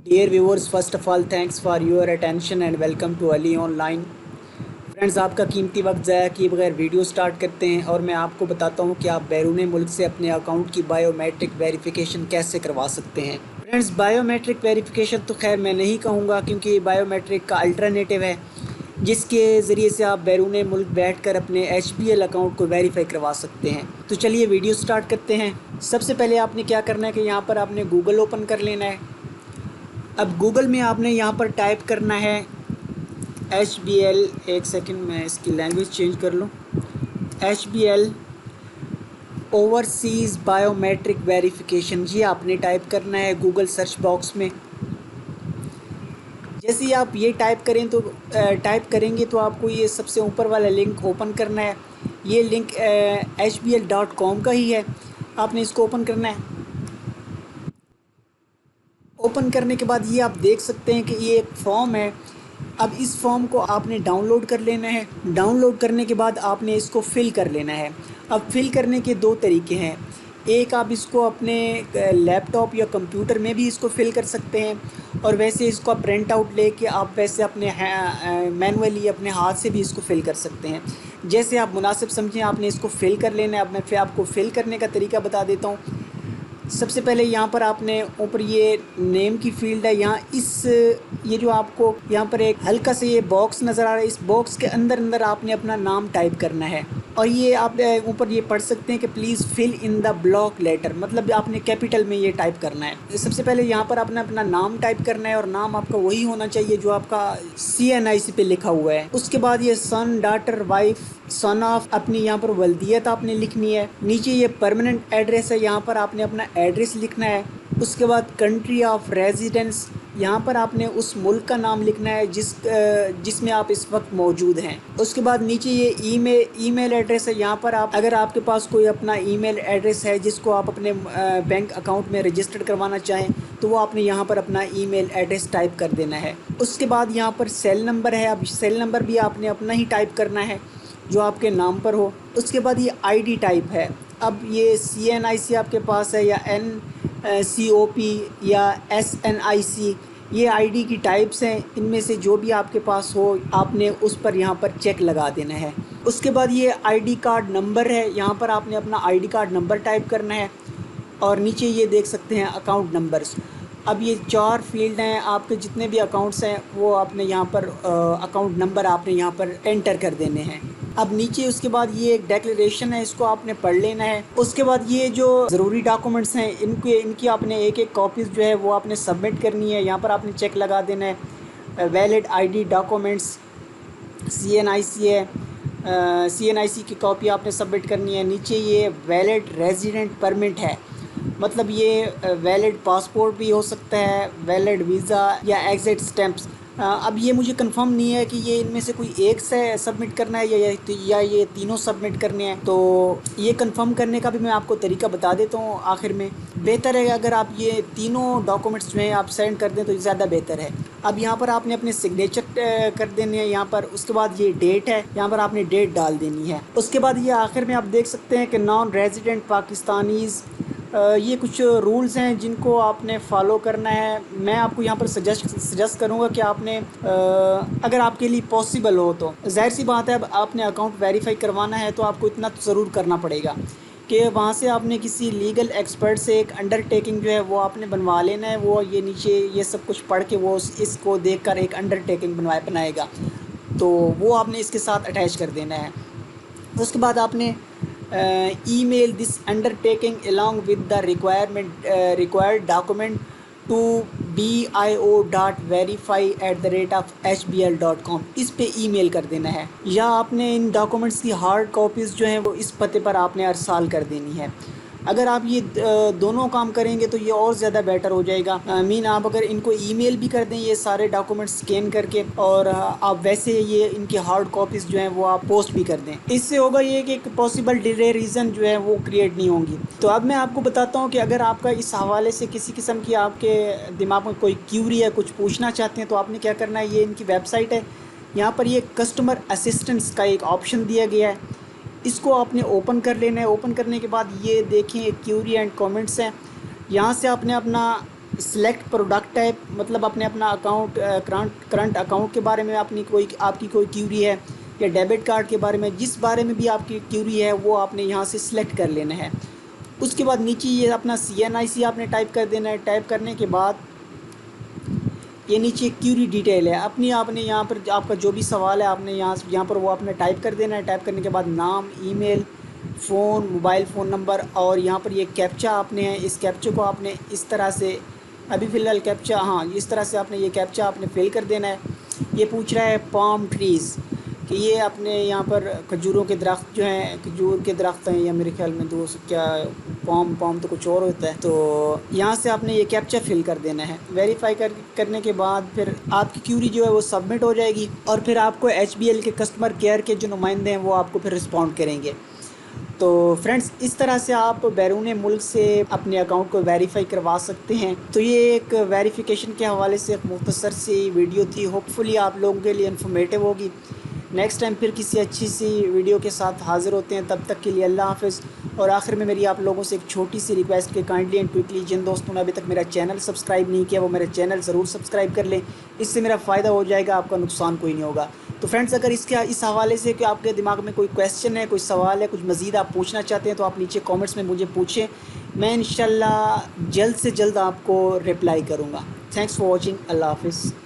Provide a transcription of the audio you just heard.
Dear viewers, first of all thanks for your attention and welcome to Ali online. Friends, आपका कीमती वक्त ज़ाया किए बगैर वीडियो स्टार्ट करते हैं और मैं आपको बताता हूं कि आप बैरून मुल्क से अपने अकाउंट की बायोमेट्रिक वेरिफिकेशन कैसे करवा सकते हैं। फ्रेंड्स, बायोमेट्रिक वेरिफिकेशन तो खैर मैं नहीं कहूँगा, क्योंकि ये बायोमेट्रिक का अल्टरनेटिव है जिसके ज़रिए से आप बैरून मुल्क बैठकर अपने HBL अकाउंट को वेरीफाई करवा सकते हैं। तो चलिए वीडियो स्टार्ट करते हैं। सबसे पहले आपने क्या करना है कि यहाँ पर आपने गूगल ओपन कर लेना है। अब गूगल में आपने यहाँ पर टाइप करना है HBL। एक सेकंड, मैं इसकी लैंग्वेज चेंज कर लूँ। HBL ओवरसीज़ बायोमेट्रिक वेरिफिकेशन, ये आपने टाइप करना है गूगल सर्च बॉक्स में। जैसे ही आप ये टाइप करेंगे तो आपको ये सबसे ऊपर वाला लिंक ओपन करना है। ये लिंक hbl.com का ही है। आपने इसको ओपन करना है। ओपन करने के बाद ये आप देख सकते हैं कि ये एक फॉर्म है। अब इस फॉर्म को आपने डाउनलोड कर लेना है। डाउनलोड करने के बाद आपने इसको फ़िल कर लेना है। अब फ़िल करने के दो तरीके हैं। एक, आप इसको अपने लैपटॉप या कंप्यूटर में भी इसको फ़िल कर सकते हैं, और वैसे इसको आप प्रिंट आउट लेके आप वैसे अपने मैनुअली अपने हाथ से भी इसको फ़िल कर सकते हैं। जैसे आप मुनासिब समझें, आपने इसको फ़िल कर लेना है। अब मैं फिर आपको फ़िल करने का तरीका बता देता हूँ। सबसे पहले यहाँ पर आपने ऊपर ये नेम की फील्ड है, यहाँ इस ये जो आपको यहाँ पर एक हल्का से ये बॉक्स नज़र आ रहा है, इस बॉक्स के अंदर अंदर आपने अपना नाम टाइप करना है। और ये आप ऊपर ये पढ़ सकते हैं कि please fill in the block letter, मतलब आपने कैपिटल में ये टाइप करना है। सबसे पहले यहाँ पर आपने अपना नाम टाइप करना है, और नाम आपका वही होना चाहिए जो आपका CNIC पे लिखा हुआ है। उसके बाद ये सन, डॉटर, वाइफ, सन ऑफ, अपनी यहाँ पर वल्दियत आपने लिखनी है। नीचे ये परमानेंट एड्रेस है, यहाँ पर आपने अपना एड्रेस लिखना है। उसके बाद कंट्री ऑफ रेजिडेंस, यहाँ पर आपने उस मुल्क का नाम लिखना है जिसमें आप इस वक्त मौजूद हैं। उसके बाद नीचे ये ईमेल एड्रेस है। यहाँ पर आप, अगर आपके पास कोई अपना ईमेल एड्रेस है जिसको आप अपने बैंक अकाउंट में रजिस्टर्ड करवाना चाहें, तो वो आपने यहाँ पर अपना ईमेल एड्रेस टाइप कर देना है। उसके बाद यहाँ पर सेल नंबर है। अब सेल नंबर भी आपने अपना ही टाइप करना है जो आपके नाम पर हो। उसके बाद ये ID टाइप है। अब ये CNIC आपके पास है या NCOP या SNIC, ये ID की टाइप्स हैं। इनमें से जो भी आपके पास हो आपने उस पर यहाँ पर चेक लगा देना है। उसके बाद ये ID कार्ड नंबर है, यहाँ पर आपने अपना ID कार्ड नंबर टाइप करना है। और नीचे ये देख सकते हैं अकाउंट नंबर्स। अब ये 4 फील्ड हैं, आपके जितने भी अकाउंट्स हैं वो आपने यहाँ पर अकाउंट नंबर आपने यहाँ पर एंटर कर देने हैं। अब नीचे उसके बाद ये एक डेक्लेरेशन है, इसको आपने पढ़ लेना है। उसके बाद ये जो ज़रूरी डॉक्यूमेंट्स हैं इनकी आपने एक कॉपीज़ जो है वो आपने सबमिट करनी है। यहाँ पर आपने चेक लगा देना है। वैलिड ID डॉक्यूमेंट्स CNIC है, CNIC की कॉपी आपने सबमिट करनी है। नीचे ये वैलिड रेजिडेंट परमिट है, मतलब ये वैलिड पासपोर्ट भी हो सकता है, वैलिड वीज़ा या एग्ज़िट स्टैंप्स। अब ये मुझे कंफर्म नहीं है कि ये इनमें से कोई एक से सबमिट करना है या ये तीनों सबमिट करने हैं। तो ये कंफर्म करने का भी मैं आपको तरीका बता देता हूँ आखिर में। बेहतर है अगर आप ये तीनों डॉक्यूमेंट्स जो हैं आप सेंड कर दें तो ज़्यादा बेहतर है। अब यहाँ पर आपने अपने सिग्नेचर कर देने हैं यहाँ पर। उसके बाद ये डेट है, यहाँ पर आपने डेट डाल देनी है। उसके बाद ये आखिर में आप देख सकते हैं कि नॉन रेजिडेंट पाकिस्तानीज़, ये कुछ रूल्स हैं जिनको आपने फॉलो करना है। मैं आपको यहाँ पर सजेस्ट करूँगा कि आपने अगर आपके लिए पॉसिबल हो तो, जाहिर सी बात है अब आपने अकाउंट वेरीफाई करवाना है तो आपको इतना तो ज़रूर करना पड़ेगा कि वहाँ से आपने किसी लीगल एक्सपर्ट से एक अंडरटेकिंग जो है वो आपने बनवा लेना है। वो ये नीचे ये सब कुछ पढ़ के वो इसको देखकर एक अंडरटेकिंग बनाएगा, तो वो आपने इसके साथ अटैच कर देना है। उसके बाद आपने email this undertaking along with the required document to bio.verify@hbl.com, इस पे ईमेल कर देना है। या आपने इन डॉक्यूमेंट्स की हार्ड कॉपीज़ जो हैं वो इस पते पर आपने अरसाल कर देनी है। अगर आप ये दोनों काम करेंगे तो ये और ज़्यादा बेटर हो जाएगा। मीन आप अगर इनको ईमेल भी कर दें ये सारे डॉक्यूमेंट्स स्कैन करके, और आप वैसे ये इनकी हार्ड कॉपीज़ जो हैं वो आप पोस्ट भी कर दें, इससे होगा ये कि एक पॉसिबल डिले रीज़न जो है वो क्रिएट नहीं होंगी। तो अब मैं आपको बताता हूँ कि अगर आपका इस हवाले से किसी किस्म की आपके दिमाग में कोई क्यूरी है, कुछ पूछना चाहते हैं, तो आपने क्या करना है, ये इनकी वेबसाइट है, यहाँ पर ये कस्टमर असिस्टेंस का एक ऑप्शन दिया गया है, इसको आपने ओपन कर लेना है। ओपन करने के बाद ये देखें क्यूरी एंड कमेंट्स हैं, यहाँ से आपने अपना सिलेक्ट प्रोडक्ट टाइप, मतलब अपने अपना अकाउंट करंट अकाउंट के बारे में अपनी कोई आपकी कोई क्यूरी है, या डेबिट कार्ड के बारे में, जिस बारे में भी आपकी क्यूरी है वो आपने यहाँ से सिलेक्ट कर लेना है। उसके बाद नीचे ये अपना CNIC आपने टाइप कर देना है। टाइप करने के बाद ये नीचे क्यूरी डिटेल है अपनी, आपने यहाँ पर आपका जो भी सवाल है आपने यहाँ पर वो आपने टाइप कर देना है। टाइप करने के बाद नाम, email, phone, mobile phone number, और यहाँ पर ये कैप्चा आपने इस कैप्चे को आपने इस तरह से, अभी फ़िलहाल कैप्चा, हाँ इस तरह से आपने ये कैप्चा आपने फिल कर देना है। ये पूछ रहा है पाम ट्रीज़, कि ये अपने यहाँ पर खजूरों के दरख्त जो हैं, खजूर के दरख्त हैं, या मेरे ख्याल में दोस्त क्या, पाम पाम तो कुछ और होता है। तो यहाँ से आपने ये कैप्चा फिल कर देना है। वेरीफाई करने के बाद फिर आपकी क्यूरी जो है वो सबमिट हो जाएगी, और फिर आपको HBL के कस्टमर केयर के जो नुमाइंदे हैं वो आपको फिर रिस्पॉन्ड करेंगे। तो फ्रेंड्स, इस तरह से आप बैरून मुल्क से अपने अकाउंट को वेरीफाई करवा सकते हैं। तो ये एक वेरिफिकेशन के हवाले से एक मुख्तसर सी वीडियो थी, होपफुली आप लोगों के लिए इन्फॉर्मेटिव होगी। नेक्स्ट टाइम फिर किसी अच्छी सी वीडियो के साथ हाज़िर होते हैं, तब तक के लिए अल्लाह हाफ़िज़। और आखिर में मेरी आप लोगों से एक छोटी सी रिक्वेस्ट कि काइंडली एंड क्विकली जिन दोस्तों ने अभी तक मेरा चैनल सब्सक्राइब नहीं किया वो मेरा चैनल ज़रूर सब्सक्राइब कर लें, इससे मेरा फ़ायदा हो जाएगा, आपका नुकसान कोई नहीं होगा। तो फ्रेंड्स, अगर इस हवाले से कि आपके दिमाग में कोई क्वेश्चन है, कोई सवाल है, कुछ मज़ीद आप पूछना चाहते हैं, तो आप नीचे कमेंट्स में मुझे पूछें, मैं इंशाल्लाह जल्द से जल्द आपको रिप्लाई करूँगा। Thanks for watching. अल्लाह हाफ़िज़।